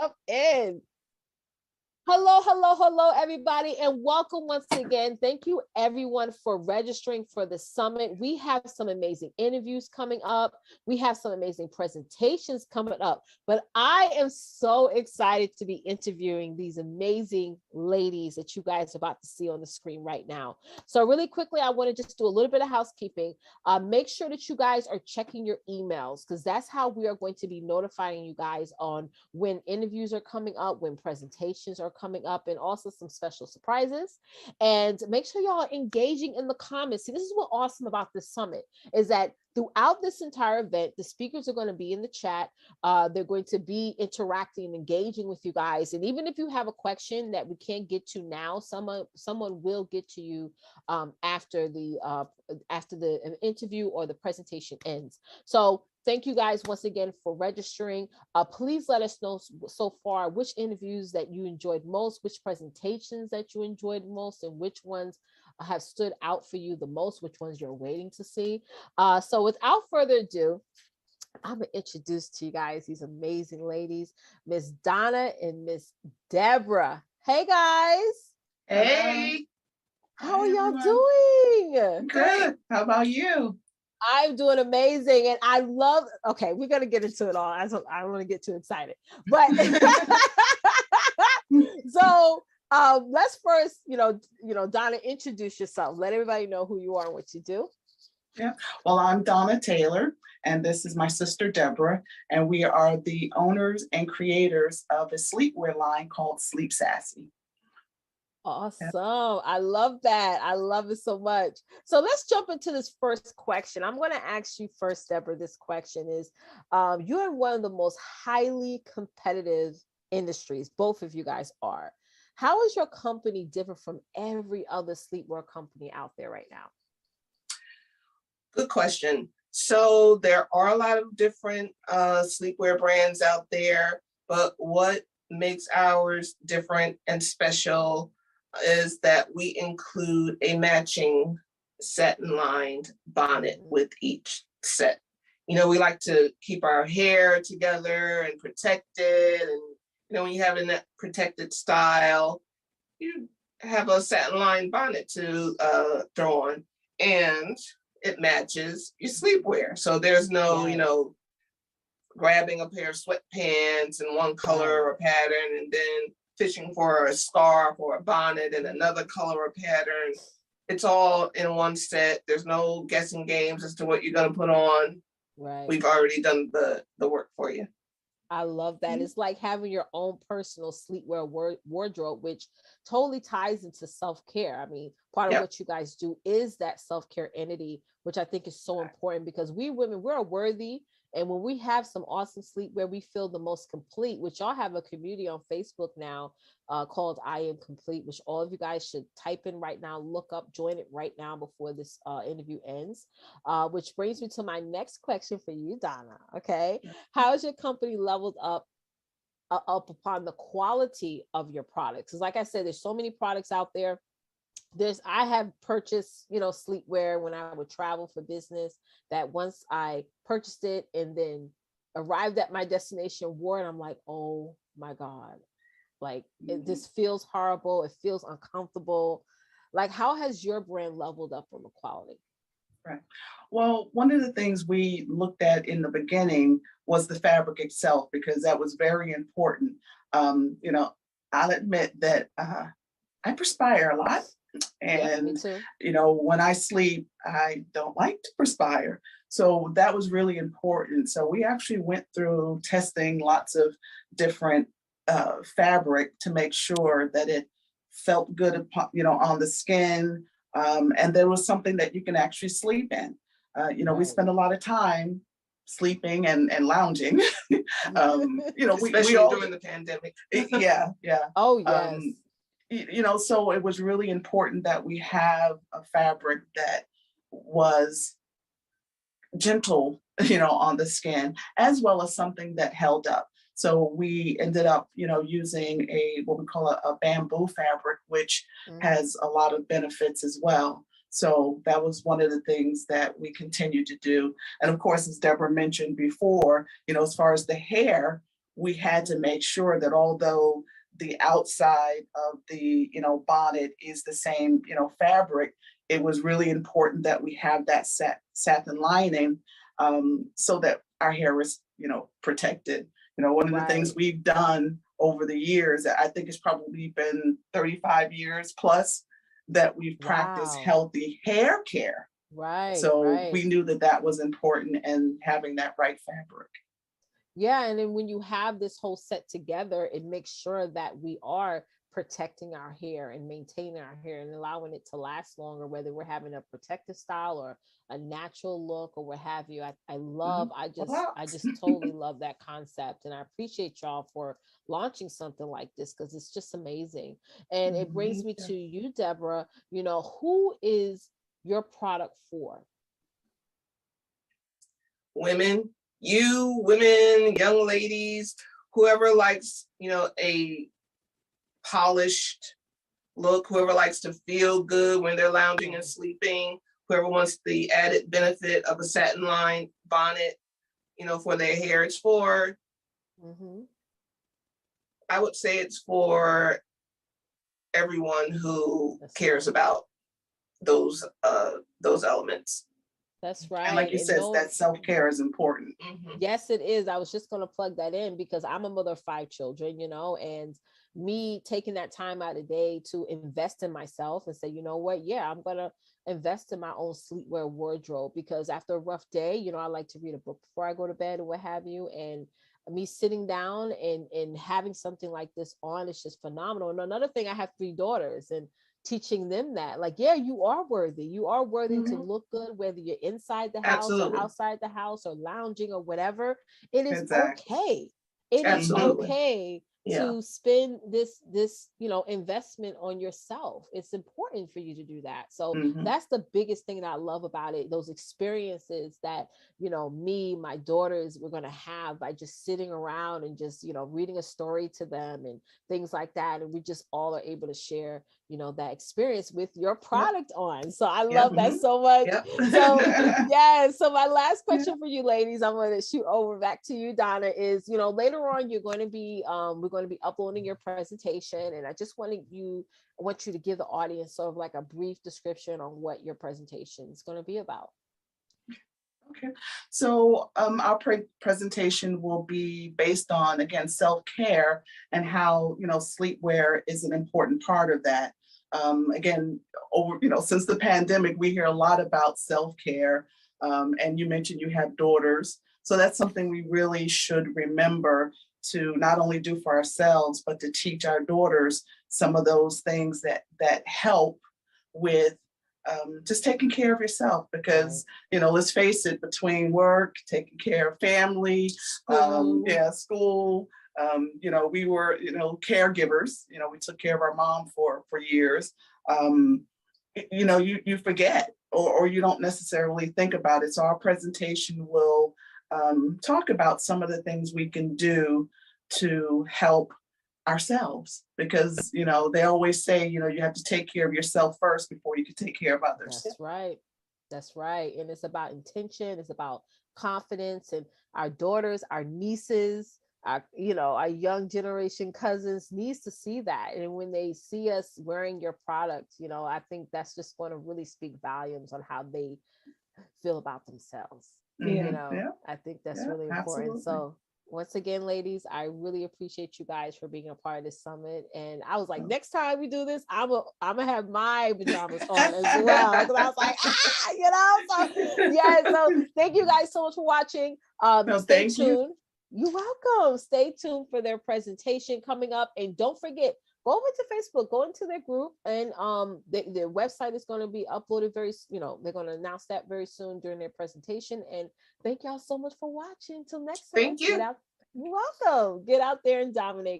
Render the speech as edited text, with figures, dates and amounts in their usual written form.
jump in. Hello, hello, hello, everybody, and welcome once again. Thank you, everyone, for registering for the summit. We have some amazing interviews coming up. We have some amazing presentations coming up, but I am so excited to be interviewing these amazing ladies that you guys are about to see on the screen right now. So really quickly, I want to just do a little bit of housekeeping. Make sure that you guys are checking your emails, because that's how we are going to be notifying you guys on when interviews are coming up, when presentations are coming up, and also some special surprises. And make sure y'all are engaging in the comments. See, this is what's awesome about this summit, is that throughout this entire event, the speakers are going to be in the chat. They're going to be interacting and engaging with you guys. And even if you have a question that we can't get to now, someone will get to you after the interview or the presentation ends. So thank you guys once again for registering. Please let us know so far which interviews that you enjoyed most, which presentations that you enjoyed most, and which ones have stood out for you the most, which ones you're waiting to see. So without further ado, I'm gonna introduce to you guys these amazing ladies, Miss Donna and Miss Deborah. Hey guys. Hey. How are y'all doing? Good. How about you? I'm doing amazing, and I love. Okay, we're gonna get into it all. I don't want to get too excited, but so let's first, Donna, introduce yourself. Let everybody know who you are and what you do. Yeah. Well, I'm Donna Taylor, and this is my sister Deborah, and we are the owners and creators of a sleepwear line called Sleep Sassy. Awesome. Yeah. I love that. I love it so much. So let's jump into this first question. I'm going to ask you first, Deborah. This question is, you're in one of the most highly competitive industries. Both of you guys are. How is your company different from every other sleepwear company out there right now? Good question. So there are a lot of different sleepwear brands out there, but what makes ours different and special is that we include a matching satin-lined bonnet with each set. We like to keep our hair together and protected, and when you have in that protected style, you have a satin-lined bonnet to throw on, and it matches your sleepwear. So there's no, grabbing a pair of sweatpants in one color or pattern and then fishing for a scarf or a bonnet in another color or pattern. It's all in one set. There's no guessing games as to what you're going to put on. Right. We've already done the work for you. I love that. Mm-hmm. It's like having your own personal sleepwear wardrobe, which totally ties into self-care. I mean, part of what you guys do is that self-care entity, which I think is so important, because we women, we're worthy. And when we have some awesome sleepwear, we feel the most complete, which y'all have a community on Facebook now called I Am Complete, which all of you guys should type in right now, look up, join it right now before this interview ends, which brings me to my next question for you, Donna. Okay. How is your company leveled up upon the quality of your products? Because like I said, there's so many products out there. I have purchased, sleepwear when I would travel for business, that once I purchased it and then arrived at my destination, wore it, I'm like, oh my God, like this feels horrible. It feels uncomfortable. Like, how has your brand leveled up on the quality? Right. Well, one of the things we looked at in the beginning was the fabric itself, because that was very important. I'll admit that I perspire a lot. And, when I sleep, I don't like to perspire. So that was really important. So we actually went through testing lots of different fabric to make sure that it felt good, on the skin. And there was something that you can actually sleep in. We spend a lot of time sleeping and lounging. Especially during the pandemic. Yeah. Oh, yes. So it was really important that we have a fabric that was gentle, on the skin, as well as something that held up. So we ended up, using what we call a bamboo fabric, which has a lot of benefits as well. So that was one of the things that we continue to do. And of course, as Deborah mentioned before, as far as the hair, we had to make sure that although the outside of the, bonnet is the same, fabric, it was really important that we have that satin lining, so that our hair is, protected. One of the things we've done over the years, I think it's probably been 35 years plus that we've practiced healthy hair care. So we knew that that was important, and having that right fabric. Yeah, and then when you have this whole set together, it makes sure that we are protecting our hair and maintaining our hair and allowing it to last longer, whether we're having a protective style or a natural look or what have you. I love, I just totally love that concept. And I appreciate y'all for launching something like this, because it's just amazing. And it brings me to you, Deborah. Who is your product for? Women, young ladies, whoever likes, a polished look, whoever likes to feel good when they're lounging and sleeping, whoever wants the added benefit of a satin lined bonnet, for their hair. It's for, I would say it's for everyone who cares about those elements. That's right. And like you said, that self-care is important. Yes, it is. I was just going to plug that in because I'm a mother of 5 children, and me taking that time out of the day to invest in myself and say, you know what? Yeah, I'm going to invest in my own sleepwear wardrobe, because after a rough day, I like to read a book before I go to bed or what have you. And me sitting down and having something like this on is just phenomenal. And another thing, I have 3 daughters, and teaching them that, like, yeah, you are worthy to look good, whether you're inside the house or outside the house or lounging or whatever. It is okay. It is okay to spend this investment on yourself. It's important for you to do that. So that's the biggest thing that I love about it, those experiences that me, my daughters, we're going to have by just sitting around and just reading a story to them and things like that, and we just all are able to share that experience with your product on. So I love that so much. So so my last question for you ladies, I'm going to shoot over back to you, Donna, is later on you're going to be we're going to be uploading your presentation, and I just want you to give the audience sort of like a brief description on what your presentation is going to be about. Okay, so our presentation will be based on, again, self-care and how sleepwear is an important part of that. Again, since the pandemic, we hear a lot about self-care, and you mentioned you have daughters, so that's something we really should remember to not only do for ourselves, but to teach our daughters some of those things that help with just taking care of yourself, because let's face it, between work, taking care of family, school, we were caregivers. We took care of our mom for years. You forget, or you don't necessarily think about it. So our presentation will talk about some of the things we can do to help ourselves, because they always say you have to take care of yourself first before you can take care of others. That's right. And it's about intention, it's about confidence, and our daughters, our nieces, our young generation cousins needs to see that. And when they see us wearing your product, I think that's just going to really speak volumes on how they feel about themselves. I think that's really important. Absolutely. So once again, ladies, I really appreciate you guys for being a part of this summit. And I was like, next time we do this, I'm gonna have my pajamas on as well. Because I was like, so thank you guys so much for watching. Stay tuned. You're welcome. Stay tuned for their presentation coming up. And don't forget, go over to Facebook, go into their group, and their website is going to be uploaded they're going to announce that very soon during their presentation. And thank y'all so much for watching. Till next time. Thank you. You're welcome. Get out there and dominate.